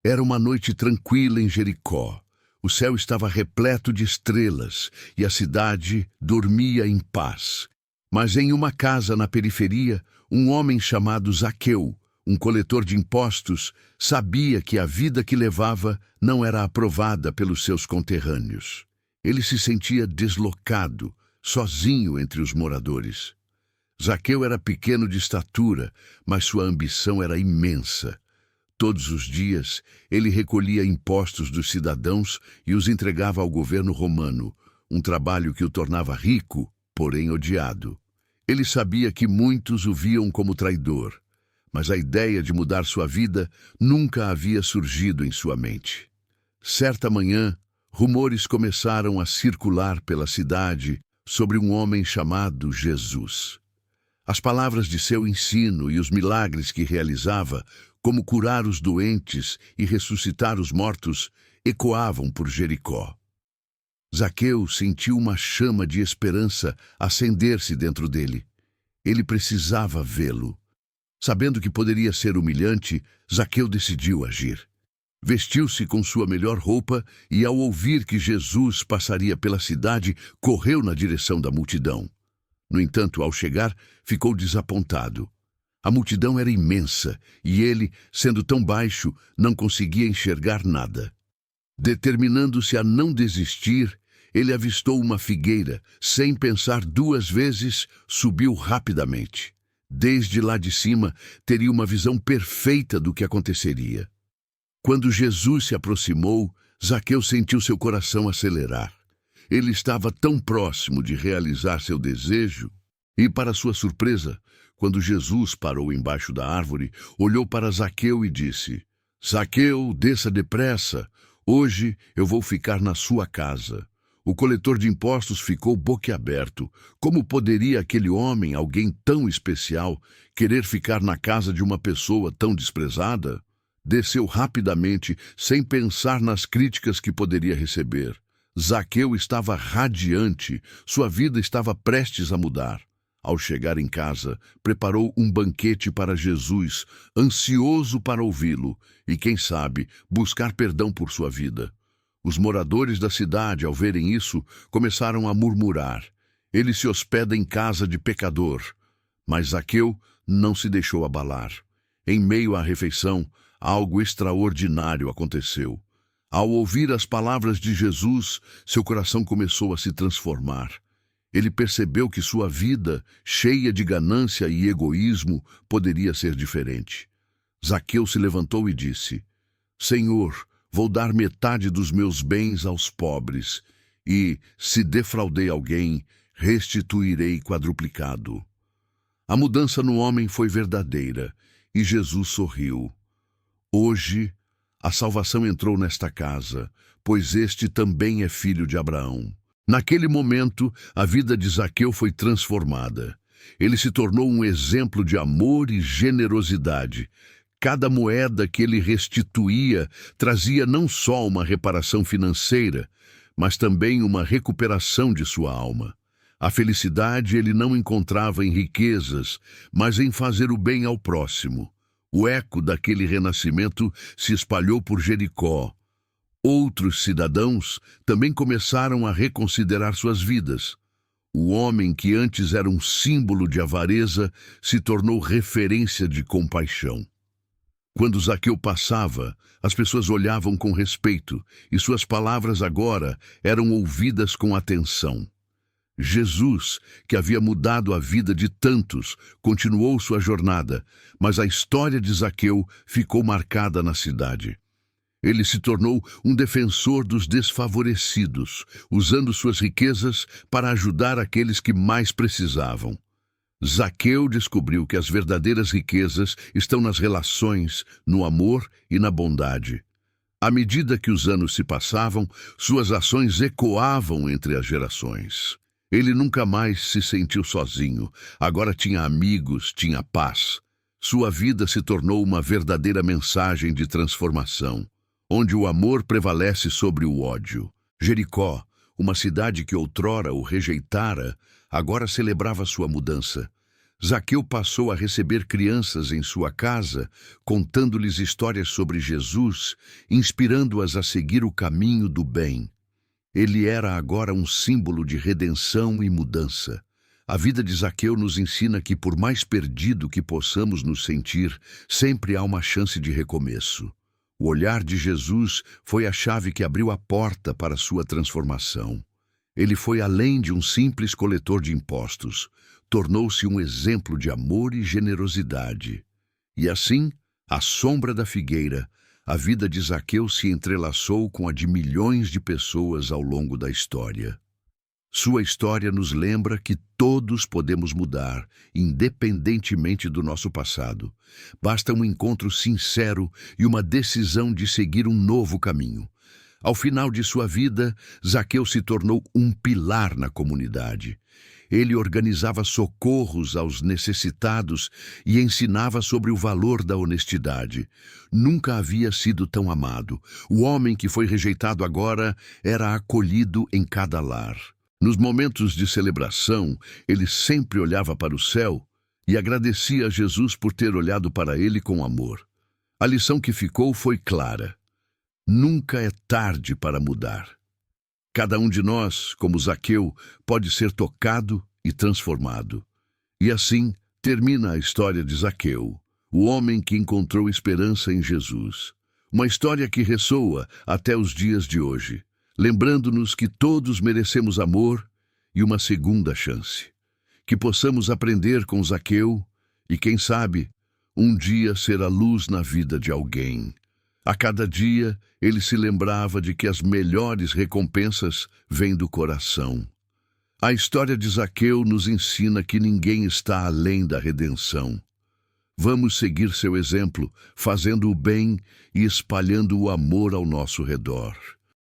Era uma noite tranquila em Jericó. O céu estava repleto de estrelas e a cidade dormia em paz. Mas em uma casa na periferia, um homem chamado Zaqueu, um coletor de impostos, sabia que a vida que levava não era aprovada pelos seus conterrâneos. Ele se sentia deslocado, sozinho entre os moradores. Zaqueu era pequeno de estatura, mas sua ambição era imensa. Todos os dias, ele recolhia impostos dos cidadãos e os entregava ao governo romano, um trabalho que o tornava rico, porém odiado. Ele sabia que muitos o viam como traidor, mas a ideia de mudar sua vida nunca havia surgido em sua mente. Certa manhã, rumores começaram a circular pela cidade sobre um homem chamado Jesus. As palavras de seu ensino e os milagres que realizava, como curar os doentes e ressuscitar os mortos, ecoavam por Jericó. Zaqueu sentiu uma chama de esperança acender-se dentro dele. Ele precisava vê-lo. Sabendo que poderia ser humilhante, Zaqueu decidiu agir. Vestiu-se com sua melhor roupa e, ao ouvir que Jesus passaria pela cidade, correu na direção da multidão. No entanto, ao chegar, ficou desapontado. A multidão era imensa e ele, sendo tão baixo, não conseguia enxergar nada. Determinando-se a não desistir, ele avistou uma figueira. Sem pensar duas vezes, subiu rapidamente. Desde lá de cima, teria uma visão perfeita do que aconteceria. Quando Jesus se aproximou, Zaqueu sentiu seu coração acelerar. Ele estava tão próximo de realizar seu desejo, e, para sua surpresa, quando Jesus parou embaixo da árvore, olhou para Zaqueu e disse: Zaqueu, desça depressa, hoje eu vou ficar na sua casa. O coletor de impostos ficou boquiaberto. Como poderia aquele homem, alguém tão especial, querer ficar na casa de uma pessoa tão desprezada? Desceu rapidamente, sem pensar nas críticas que poderia receber. Zaqueu estava radiante, sua vida estava prestes a mudar. Ao chegar em casa, preparou um banquete para Jesus, ansioso para ouvi-lo e, quem sabe, buscar perdão por sua vida. Os moradores da cidade, ao verem isso, começaram a murmurar. Ele se hospeda em casa de pecador. Mas Zaqueu não se deixou abalar. Em meio à refeição, algo extraordinário aconteceu. Ao ouvir as palavras de Jesus, seu coração começou a se transformar. Ele percebeu que sua vida, cheia de ganância e egoísmo, poderia ser diferente. Zaqueu se levantou e disse: Senhor, vou dar metade dos meus bens aos pobres, e, se defraudei alguém, restituirei quadruplicado. A mudança no homem foi verdadeira, e Jesus sorriu. Hoje, a salvação entrou nesta casa, pois este também é filho de Abraão. Naquele momento, a vida de Zaqueu foi transformada. Ele se tornou um exemplo de amor e generosidade. Cada moeda que ele restituía trazia não só uma reparação financeira, mas também uma recuperação de sua alma. A felicidade ele não encontrava em riquezas, mas em fazer o bem ao próximo. O eco daquele renascimento se espalhou por Jericó. Outros cidadãos também começaram a reconsiderar suas vidas. O homem que antes era um símbolo de avareza se tornou referência de compaixão. Quando Zaqueu passava, as pessoas olhavam com respeito e suas palavras agora eram ouvidas com atenção. Jesus, que havia mudado a vida de tantos, continuou sua jornada, mas a história de Zaqueu ficou marcada na cidade. Ele se tornou um defensor dos desfavorecidos, usando suas riquezas para ajudar aqueles que mais precisavam. Zaqueu descobriu que as verdadeiras riquezas estão nas relações, no amor e na bondade. À medida que os anos se passavam, suas ações ecoavam entre as gerações. Ele nunca mais se sentiu sozinho. Agora tinha amigos, tinha paz. Sua vida se tornou uma verdadeira mensagem de transformação, onde o amor prevalece sobre o ódio. Jericó, uma cidade que outrora o rejeitara, agora celebrava sua mudança. Zaqueu passou a receber crianças em sua casa, contando-lhes histórias sobre Jesus, inspirando-as a seguir o caminho do bem. Ele era agora um símbolo de redenção e mudança. A vida de Zaqueu nos ensina que, por mais perdido que possamos nos sentir, sempre há uma chance de recomeço. O olhar de Jesus foi a chave que abriu a porta para sua transformação. Ele foi além de um simples coletor de impostos, tornou-se um exemplo de amor e generosidade. E assim, à sombra da figueira, a vida de Zaqueu se entrelaçou com a de milhões de pessoas ao longo da história. Sua história nos lembra que todos podemos mudar, independentemente do nosso passado. Basta um encontro sincero e uma decisão de seguir um novo caminho. Ao final de sua vida, Zaqueu se tornou um pilar na comunidade. Ele organizava socorros aos necessitados e ensinava sobre o valor da honestidade. Nunca havia sido tão amado. O homem que foi rejeitado agora era acolhido em cada lar. Nos momentos de celebração, ele sempre olhava para o céu e agradecia a Jesus por ter olhado para ele com amor. A lição que ficou foi clara: nunca é tarde para mudar. Cada um de nós, como Zaqueu, pode ser tocado e transformado. E assim termina a história de Zaqueu, o homem que encontrou esperança em Jesus. Uma história que ressoa até os dias de hoje, lembrando-nos que todos merecemos amor e uma segunda chance. Que possamos aprender com Zaqueu e, quem sabe, um dia ser a luz na vida de alguém. A cada dia, ele se lembrava de que as melhores recompensas vêm do coração. A história de Zaqueu nos ensina que ninguém está além da redenção. Vamos seguir seu exemplo, fazendo o bem e espalhando o amor ao nosso redor.